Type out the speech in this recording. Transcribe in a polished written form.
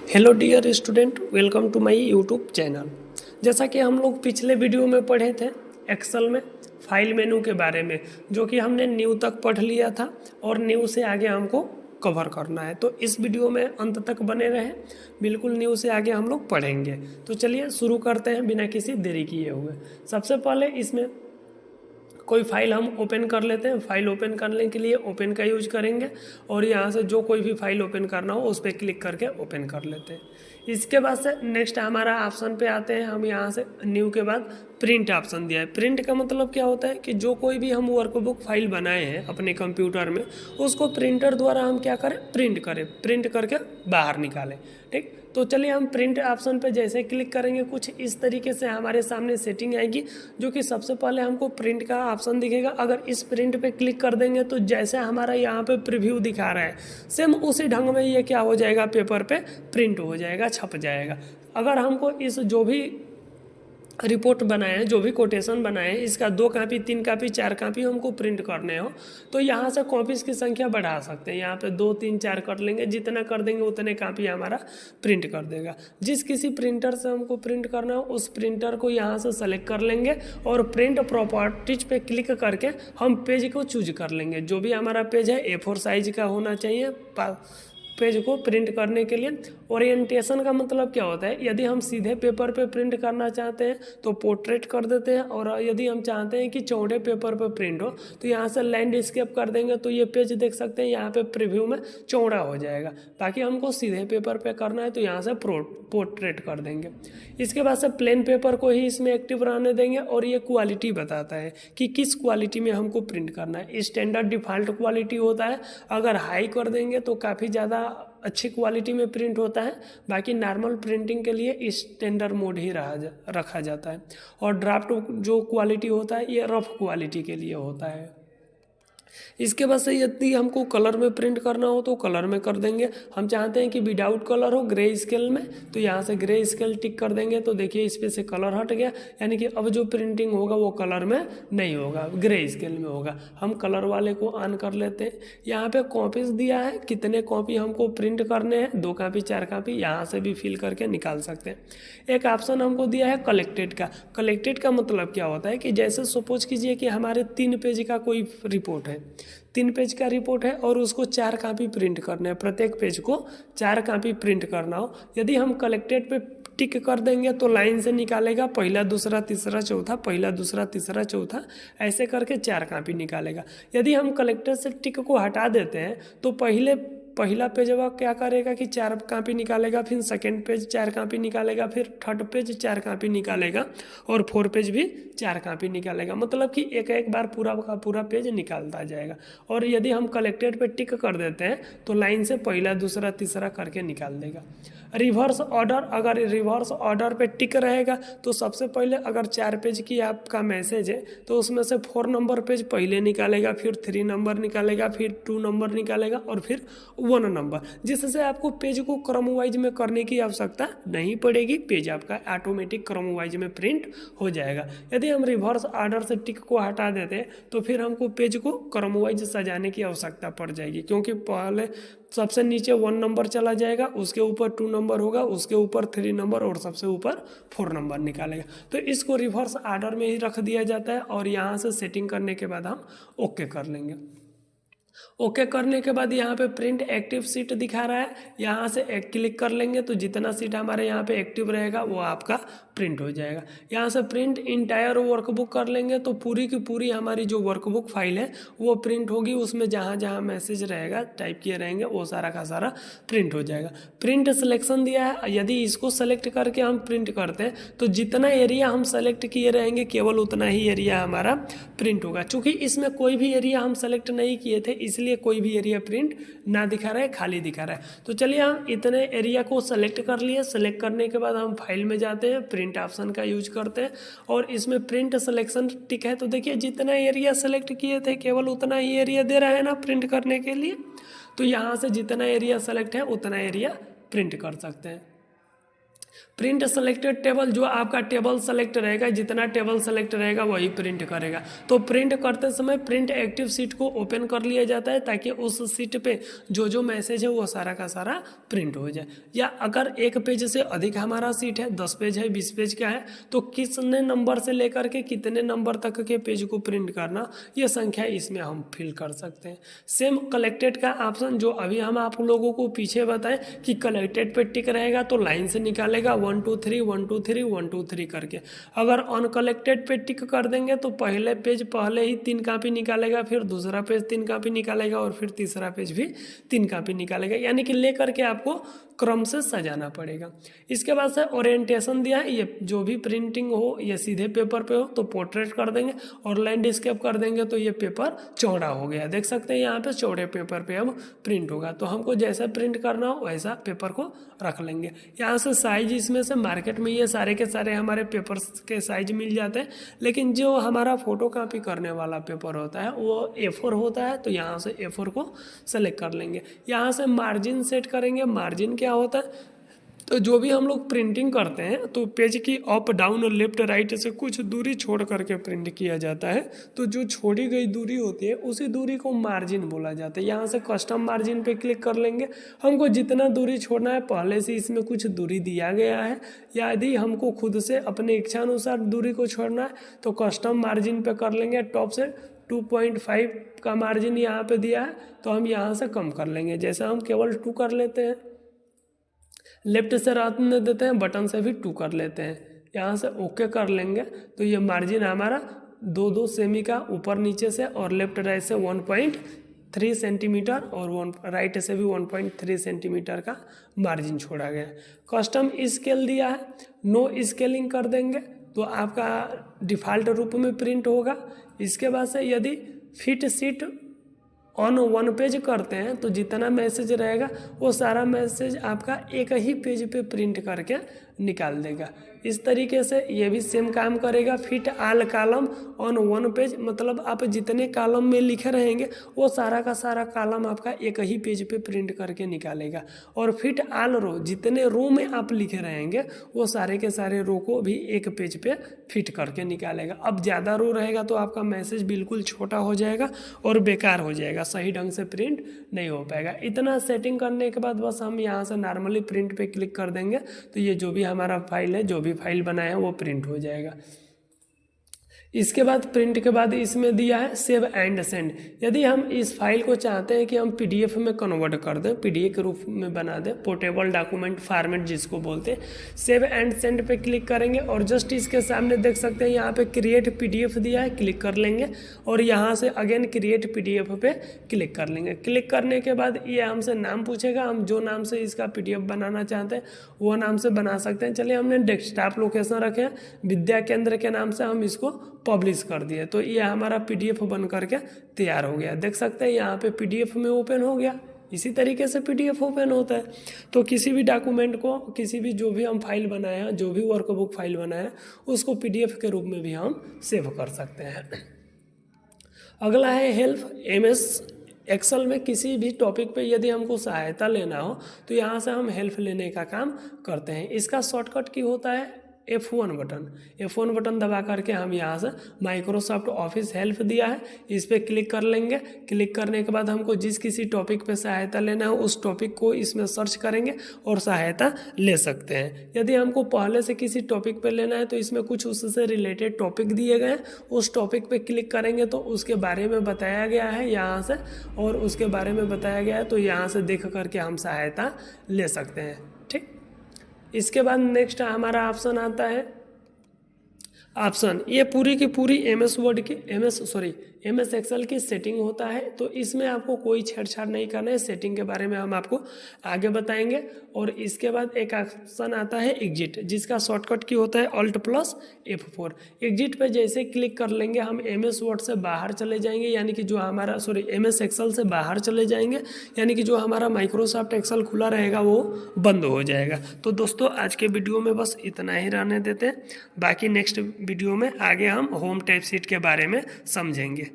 Hello dear student, welcome to my YouTube channel. जैसा कि हम लोग पिछले वीडियो में पढ़े थे एक्सेल में फाइल मेनू के बारे में, जो कि हमने न्यू तक पढ़ लिया था और न्यू से आगे हमको कवर करना है। तो इस वीडियो में अंत तक बने रहें, बिल्कुल न्यू से आगे हम लोग पढ़ेंगे। तो चलिए शुरू करते हैं बिना किसी देरी किए हुए। सबसे पहले इसमें कोई फाइल हम ओपन कर लेते हैं। फाइल ओपन करने के लिए ओपन का यूज करेंगे और यहाँ से जो कोई भी फाइल ओपन करना हो उस पर क्लिक करके ओपन कर लेते हैं। इसके बाद से नेक्स्ट हमारा ऑप्शन पे आते हैं। हम यहाँ से न्यू के बाद प्रिंट ऑप्शन दिया है। प्रिंट का मतलब क्या होता है कि जो कोई भी हम वर्कबुक फाइल बनाए हैं अपने कंप्यूटर में, उसको प्रिंटर द्वारा हम क्या करें, प्रिंट करके बाहर निकालें। ठीक, तो चलिए हम प्रिंट ऑप्शन पे जैसे क्लिक करेंगे कुछ इस तरीके से हमारे सामने सेटिंग आएगी, जो कि सबसे पहले हमको प्रिंट का ऑप्शन दिखेगा। अगर इस प्रिंट पे क्लिक कर देंगे तो जैसे हमारा यहाँ पे प्रीव्यू दिखा रहा है, सेम उसी ढंग में ये क्या हो जाएगा, पेपर पे प्रिंट हो जाएगा, छप जाएगा। अगर हमको इस जो भी रिपोर्ट बनाए हैं, जो भी कोटेशन बनाए हैं, इसका 2 कापी 3 कापी 4 कापी हमको प्रिंट करने हो तो यहाँ से कॉपीज़ की संख्या बढ़ा सकते हैं। यहाँ पे 2 3 4 कर लेंगे, जितना कर देंगे उतने कापी हमारा प्रिंट कर देगा। जिस किसी प्रिंटर से हमको प्रिंट करना हो उस प्रिंटर को यहाँ से सेलेक्ट कर लेंगे और प्रिंट प्रॉपर्टीज पे क्लिक करके हम पेज को चूज कर लेंगे। जो भी हमारा पेज है A4 साइज का होना चाहिए पेज को प्रिंट करने के लिए। ओरिएंटेशन का मतलब क्या होता है, यदि हम सीधे पेपर पे प्रिंट करना चाहते हैं तो पोर्ट्रेट कर देते हैं, और यदि हम चाहते हैं कि चौड़े पेपर पे प्रिंट हो तो यहाँ से लैंडस्केप कर देंगे। तो ये पेज देख सकते हैं यहाँ पे प्रीव्यू में चौड़ा हो जाएगा। बाकी हमको सीधे पेपर पे करना है तो यहाँ से पोर्ट्रेट कर देंगे। इसके बाद से प्लेन पेपर को ही इसमें एक्टिव रहने देंगे और ये क्वालिटी बताता है कि किस क्वालिटी में हमको प्रिंट करना है। स्टैंडर्ड डिफ़ॉल्ट क्वालिटी होता है, अगर हाई कर देंगे तो काफ़ी ज़्यादा अच्छी क्वालिटी में प्रिंट होता है। बाकी नॉर्मल प्रिंटिंग के लिए स्टैंडर्ड मोड ही रखा जाता है। और ड्राफ्ट जो क्वालिटी होता है ये रफ क्वालिटी के लिए होता है। इसके बाद से यदि हमको कलर में प्रिंट करना हो तो कलर में कर देंगे। हम चाहते हैं कि विदाउट कलर हो, ग्रे स्केल में, तो यहाँ से ग्रे स्केल टिक कर देंगे। तो देखिए इस पे से कलर हट गया, यानी कि अब जो प्रिंटिंग होगा वो कलर में नहीं होगा, ग्रे स्केल में होगा। हम कलर वाले को ऑन कर लेते हैं। यहाँ पे कॉपीज दिया है, कितने कॉपी हमको प्रिंट करने हैं, 2 कापी 4 कापी, यहाँ से भी फिल करके निकाल सकते हैं। एक ऑप्शन हमको दिया है कलेक्टेड का। कलेक्टेड का मतलब क्या होता है कि जैसे सपोज कीजिए कि हमारे 3 पेज का कोई रिपोर्ट है, 3 पेज का रिपोर्ट है और उसको 4 कापी प्रिंट करना है, प्रत्येक पेज को 4 कापी प्रिंट करना हो। यदि हम कलेक्टेड पे टिक कर देंगे तो लाइन से निकालेगा पहला दूसरा तीसरा चौथा, पहला दूसरा तीसरा चौथा, ऐसे करके 4 कापी निकालेगा। यदि हम कलेक्टेड से टिक को हटा देते हैं तो पहला पेज क्या करेगा कि 4 कापी निकालेगा, फिर सेकेंड पेज 4 कापी निकालेगा, फिर थर्ड पेज 4 कापी निकालेगा और 4 पेज भी 4 कापी निकालेगा। मतलब कि एक एक बार पूरा का पूरा पेज निकालता जाएगा। और यदि हम कलेक्टेड पे टिक कर देते हैं तो लाइन से पहला दूसरा तीसरा करके निकाल देगा। रिवर्स ऑर्डर, अगर रिवर्स ऑर्डर पे टिक रहेगा तो सबसे पहले अगर 4 पेज की आपका मैसेज है तो उसमें से 4 नंबर पेज पहले निकालेगा, फिर 3 नंबर निकालेगा, फिर 2 नंबर निकालेगा और फिर 1 नंबर, जिससे आपको पेज को क्रम वाइज में करने की आवश्यकता नहीं पड़ेगी। पेज आपका ऑटोमेटिक क्रम वाइज में प्रिंट हो जाएगा। यदि हम रिवर्स ऑर्डर से टिक को हटा देते हैं तो फिर हमको पेज को क्रम वाइज सजाने की आवश्यकता पड़ जाएगी, क्योंकि पहले सबसे नीचे 1 नंबर चला जाएगा, उसके ऊपर 2 नंबर होगा, उसके ऊपर 3 नंबर और सबसे ऊपर 4 नंबर निकालेगा। तो इसको रिवर्स ऑर्डर में ही रख दिया जाता है और यहाँ से सेटिंग करने के बाद हम ओके कर लेंगे। ओके करने के बाद यहाँ पे प्रिंट एक्टिव सीट दिखा रहा है, यहाँ से एक क्लिक कर लेंगे तो जितना सीट हमारे यहाँ पे एक्टिव रहेगा वो आपका प्रिंट हो जाएगा। यहाँ से प्रिंट इंटायर वर्कबुक कर लेंगे तो पूरी की पूरी हमारी जो वर्कबुक फाइल है वो प्रिंट होगी। उसमें जहाँ जहाँ मैसेज रहेगा टाइप किए रहेंगे वो सारा का सारा प्रिंट हो जाएगा। प्रिंट सिलेक्शन दिया है, यदि इसको सेलेक्ट करके हम प्रिंट करते हैं तो जितना एरिया हम सेलेक्ट किए रहेंगे केवल उतना ही एरिया हमारा प्रिंट होगा। चूँकि इसमें कोई भी एरिया हम सेलेक्ट नहीं किए थे इसलिए कोई भी एरिया प्रिंट ना दिखा रहा है, खाली दिखा रहा है। तो चलिए हम इतने एरिया को सेलेक्ट कर लिए। सेलेक्ट करने के बाद हम फाइल में जाते हैं, प्रिंट ऑप्शन का यूज करते हैं और इसमें प्रिंट सिलेक्शन टिक है। तो देखिए जितना एरिया सेलेक्ट किए थे केवल उतना ही एरिया दे रहा है ना प्रिंट करने के लिए। तो यहाँ से जितना एरिया सेलेक्ट है उतना एरिया प्रिंट कर सकते हैं। प्रिंट सेलेक्टेड टेबल, जो आपका टेबल सेलेक्ट रहेगा, जितना टेबल सेलेक्ट रहेगा वही प्रिंट करेगा। तो प्रिंट करते समय प्रिंट एक्टिव सीट को ओपन कर लिया जाता है ताकि उस सीट पे जो जो मैसेज है वो सारा का सारा प्रिंट हो जाए। या अगर एक पेज से अधिक हमारा सीट है, 10 पेज है, 20 पेज का है, तो कितने नंबर से लेकर के कितने नंबर तक के पेज को प्रिंट करना, ये संख्या इसमें हम फिल कर सकते हैं। सेम कलेक्टेड का ऑप्शन जो अभी हम आप लोगों को पीछे बताएं कि कलेक्टेड पे टिक रहेगा तो लाइन से निकालेगा 1 2 3 1 2 3 1 2 3 करके। अगर अनकलेक्टेड पे टिक कर देंगे तो पहले पेज पहले ही 3 कापी निकालेगा, फिर दूसरा पेज 3 कापी निकालेगा और फिर तीसरा पेज भी 3 कापी निकालेगा, यानी कि ले करके आपको क्रम से सजाना पड़ेगा। इसके बाद से ओरिएंटेशन दिया है, ये जो भी प्रिंटिंग हो ये सीधे पेपर पे हो तो पोर्ट्रेट कर देंगे और लैंडस्केप कर देंगे तो ये पेपर चौड़ा हो गया। देख सकते हैं यहाँ पे चौड़े पेपर पे अब प्रिंट होगा। तो हमको जैसा प्रिंट करना हो वैसा पेपर को रख लेंगे। यहाँ से साइज इसमें से मार्केट में ये सारे के सारे हमारे पेपर्स के साइज मिल जाते हैं, लेकिन जो हमारा फोटो कॉपी करने वाला पेपर होता है वो A4 होता है। तो यहाँ से A4 को सेलेक्ट कर लेंगे। यहाँ से मार्जिन सेट करेंगे। मार्जिन क्या होता है, तो जो भी हम लोग प्रिंटिंग करते हैं तो पेज की अप डाउन और लेफ्ट राइट से कुछ दूरी छोड़ करके प्रिंट किया जाता है। तो जो छोड़ी गई दूरी होती है उसी दूरी को मार्जिन बोला जाता है। यहाँ से कस्टम मार्जिन पे क्लिक कर लेंगे। हमको जितना दूरी छोड़ना है पहले से इसमें कुछ दूरी दिया गया है, यदि हमको खुद से अपने इच्छानुसार दूरी को छोड़ना है तो कस्टम मार्जिन पे कर लेंगे। टॉप से 2.5 का मार्जिन यहाँ पे दिया है तो हम यहाँ से कम कर लेंगे। जैसे हम केवल 2 कर लेते हैं, लेफ्ट से रहने देते हैं, बटन से भी 2 कर लेते हैं, यहाँ से ओके कर लेंगे तो ये मार्जिन हमारा 2 सेमी का ऊपर नीचे से और लेफ्ट राइट से 1.3 सेंटीमीटर और राइट से भी 1.3 सेंटीमीटर का मार्जिन छोड़ा गया है। कस्टम स्केल दिया है, नो स्केलिंग कर देंगे तो आपका डिफ़ॉल्ट रूप में प्रिंट होगा। इसके बाद से यदि फिट सीट ऑन 1 पेज करते हैं तो जितना मैसेज रहेगा वो सारा मैसेज आपका एक ही पेज पे प्रिंट करके निकाल देगा। इस तरीके से ये भी सेम काम करेगा। Fit all column on 1 page, मतलब आप जितने कॉलम में लिखे रहेंगे वो सारा का सारा कॉलम आपका एक ही पेज पे प्रिंट करके निकालेगा। और फिट ऑल रो, जितने रो में आप लिखे रहेंगे वो सारे के सारे रो को भी एक पेज पे फिट करके निकालेगा। अब ज़्यादा रो रहेगा तो आपका मैसेज बिल्कुल छोटा हो जाएगा और बेकार हो जाएगा, सही ढंग से प्रिंट नहीं हो पाएगा। इतना सेटिंग करने के बाद बस हम यहाँ से नॉर्मली प्रिंट पे क्लिक कर देंगे तो ये जो भी हमारा फाइल है, जो भी फाइल बनाया है वो प्रिंट हो जाएगा। इसके बाद प्रिंट के बाद इसमें दिया है सेव एंड सेंड। यदि हम इस फाइल को चाहते हैं कि हम पीडीएफ में कन्वर्ट कर दें, पीडीएफ के रूप में बना दें, पोर्टेबल डॉक्यूमेंट फॉर्मेट जिसको बोलते हैं, सेव एंड सेंड पे क्लिक करेंगे और जस्ट इसके सामने देख सकते हैं यहाँ पे क्रिएट पीडीएफ दिया है, क्लिक कर लेंगे और यहाँ से अगेन क्रिएट पीडीएफ पे क्लिक कर लेंगे। क्लिक करने के बाद ये हमसे नाम पूछेगा, हम जो नाम से इसका पीडीएफ बनाना चाहते हैं वो नाम से बना सकते हैं। चलिए हमने डेस्कटॉप लोकेशन रखे हैं, विद्या केंद्र के नाम से हम इसको पब्लिश कर दिए तो ये हमारा पीडीएफ बन करके तैयार हो गया। देख सकते हैं यहाँ पे पीडीएफ में ओपन हो गया। इसी तरीके से पीडीएफ ओपन होता है। तो किसी भी डॉक्यूमेंट को, किसी भी जो भी हम फाइल बनाए हैं, जो भी वर्कबुक फाइल बनाए हैं, उसको पीडीएफ के रूप में भी हम सेव कर सकते हैं। अगला है हेल्प। एमएस एक्सेल में किसी भी टॉपिक पे यदि हमको सहायता लेना हो तो यहाँ से हम हेल्प लेने का काम करते हैं। इसका शॉर्टकट की होता है F1 बटन। F1 बटन दबा करके हम यहाँ से माइक्रोसॉफ्ट ऑफिस हेल्प दिया है, इस पर क्लिक कर लेंगे। क्लिक करने के बाद हमको जिस किसी टॉपिक पे सहायता लेना हो उस टॉपिक को इसमें सर्च करेंगे और सहायता ले सकते हैं। यदि हमको पहले से किसी टॉपिक पे लेना है तो इसमें कुछ उससे रिलेटेड टॉपिक दिए गए हैं, उस टॉपिक पे क्लिक करेंगे तो उसके बारे में बताया गया है यहाँ से, और उसके बारे में बताया गया है तो यहाँ से देख करके हम सहायता ले सकते हैं। ठीक, इसके बाद नेक्स्ट हमारा ऑप्शन आता है ऑप्शन। ये पूरी की पूरी एमएस वर्ड की एमएस एक्सेल की सेटिंग होता है। तो इसमें आपको कोई छेड़छाड़ नहीं करना है, सेटिंग के बारे में हम आपको आगे बताएंगे। और इसके बाद एक ऑप्शन आता है एग्जिट, जिसका शॉर्टकट की होता है Alt+F4। एग्जिट पे जैसे क्लिक कर लेंगे हम एमएस वर्ड से बाहर चले जाएंगे, यानी कि जो हमारा एमएस एक्सेल से बाहर चले जाएंगे, यानी कि जो हमारा माइक्रोसॉफ्ट एक्सेल खुला रहेगा वो बंद हो जाएगा। तो दोस्तों आज के वीडियो में बस इतना ही रहने देते हैं, बाकी नेक्स्ट वीडियो में आगे हम होम टाइप शीट के बारे में समझेंगे।